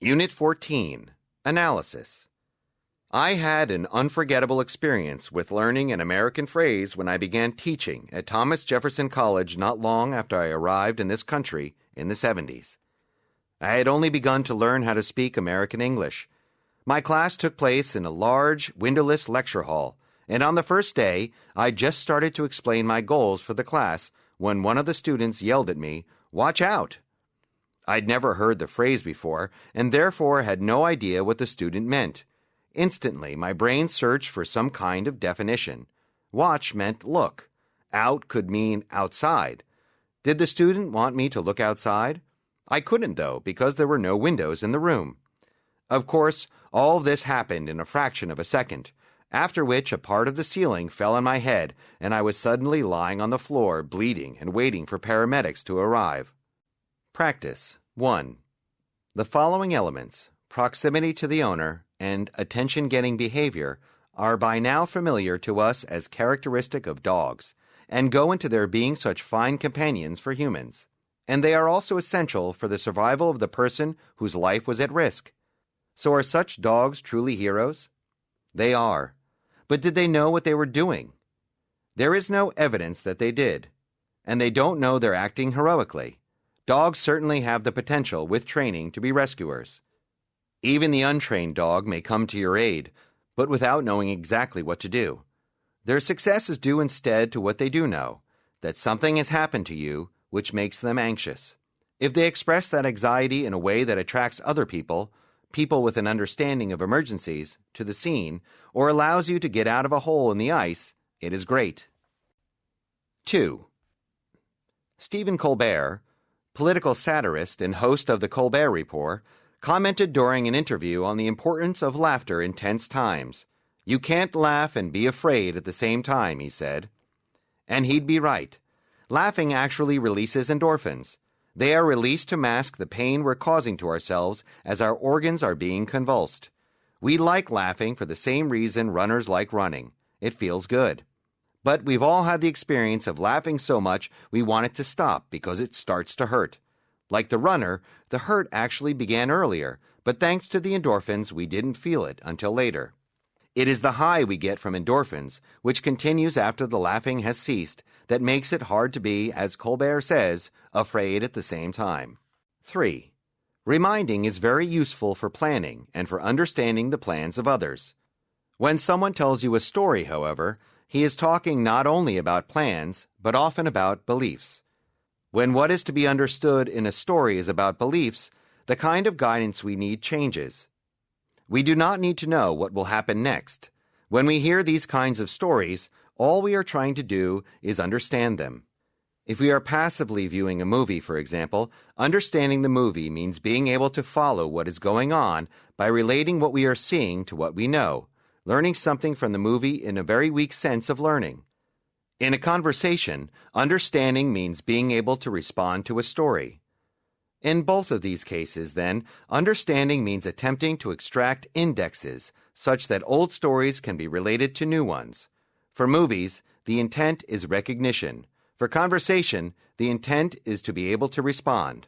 Unit 14, Analysis. I had an unforgettable experience with learning an American phrase when I began teaching at Thomas Jefferson College not long after I arrived in this country in the 70s. I had only begun to learn how to speak American English. My class took place in a large, windowless lecture hall, and on the first day, I just started to explain my goals for the class when one of the students yelled at me, "Watch out!" I'd never heard the phrase before, and therefore had no idea what the student meant. Instantly, my brain searched for some kind of definition. Watch meant look. Out could mean outside. Did the student want me to look outside? I couldn't, though, because there were no windows in the room. Of course, all this happened in a fraction of a second, after which a part of the ceiling fell on my head, and I was suddenly lying on the floor, bleeding and waiting for paramedics to arrive. Practice 1. The following elements, proximity to the owner and attention-getting behavior, are by now familiar to us as characteristic of dogs, and go into their being such fine companions for humans. And they are also essential for the survival of the person whose life was at risk. So are such dogs truly heroes? They are. But did they know what they were doing? There is no evidence that they did, and they don't know they're acting heroically. Dogs certainly have the potential, with training, to be rescuers. Even the untrained dog may come to your aid, but without knowing exactly what to do. Their success is due instead to what they do know, that something has happened to you which makes them anxious. If they express that anxiety in a way that attracts other people with an understanding of emergencies, to the scene, or allows you to get out of a hole in the ice, it is great. 2. Stephen Colbert, political satirist and host of The Colbert Report, commented during an interview on the importance of laughter in tense times. You can't laugh and be afraid at the same time, he said. And he'd be right. Laughing actually releases endorphins. They are released to mask the pain we're causing to ourselves as our organs are being convulsed. We like laughing for the same reason runners like running. It feels good. But we've all had the experience of laughing so much we want it to stop because it starts to hurt. Like the runner, the hurt actually began earlier, but thanks to the endorphins, we didn't feel it until later. It is the high we get from endorphins, which continues after the laughing has ceased, that makes it hard to be, as Colbert says, afraid at the same time. 3. Reminding is very useful for planning and for understanding the plans of others. When someone tells you a story, however, he is talking not only about plans, but often about beliefs. When what is to be understood in a story is about beliefs, the kind of guidance we need changes. We do not need to know what will happen next. When we hear these kinds of stories, all we are trying to do is understand them. If we are passively viewing a movie, for example, understanding the movie means being able to follow what is going on by relating what we are seeing to what we know, learning something from the movie in a very weak sense of learning. In a conversation, understanding means being able to respond to a story. In both of these cases, then, understanding means attempting to extract indexes such that old stories can be related to new ones. For movies, the intent is recognition. For conversation, the intent is to be able to respond.